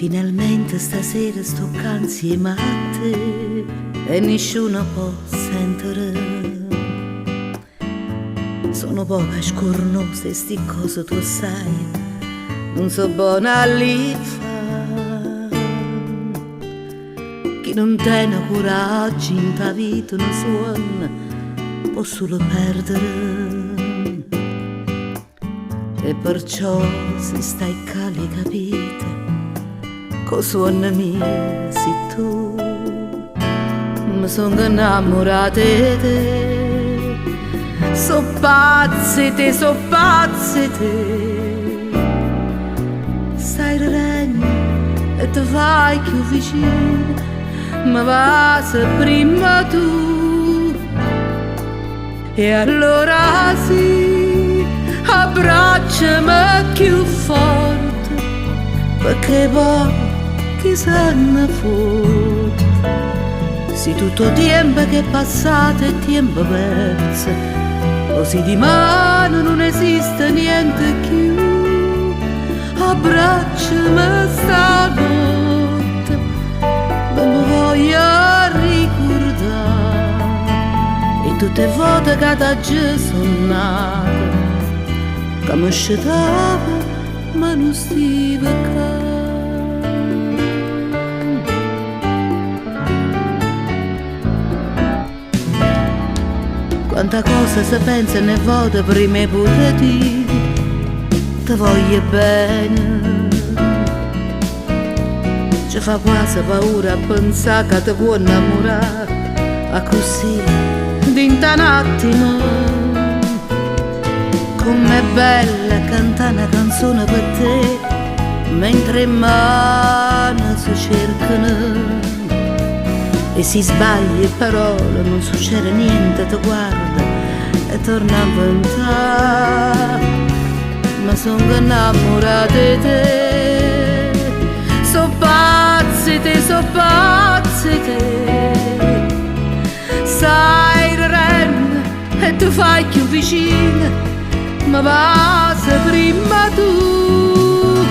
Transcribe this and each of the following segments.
Finalmente stasera sto insieme a te e nessuno può sentire. Sono poche scornose sti cose tu sai, non so buona lì fa. Chi non tiene coraggio in ta vita non suona, può solo perdere. E perciò se stai calli capite, co suona mia sei tu. Mi sono innamorata di te, so pazze te, stai regno e ti vai più vicino, ma va se prima tu. E allora sì, abbracciami più forte, perché poi chi se ne fotte. Se tutto il tempo che è passato è tempo perso, o se di mano non esiste niente più, abbracciami stanotte, non mi voglio ricordare. E tutte le volte che da giù sono nata, che mi scetava ma non stiva qua. Quanta cosa si pensa e ne vota prima pure di ti voglio bene. Ci fa quasi paura a pensare che ti può innamorare a così d'inta un attimo. Com'è bella cantare una canzone per te mentre in mano si cercano. E si sbaglia parole, non succede niente, ti guarda e torna a inventare. Ma sono innamorata di te, so pazzi te, sai rende e ti fai più vicina, ma va se prima tu.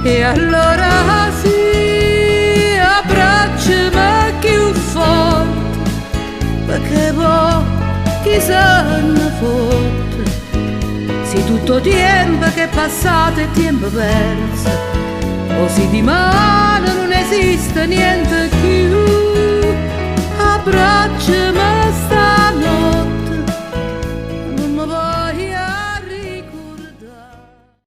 E allora sì, abbracciami più forte, perché poi chi se ne fotte. Se tutto tempo che è passato è tempo perso, o se di mano non esiste niente più, abbracciami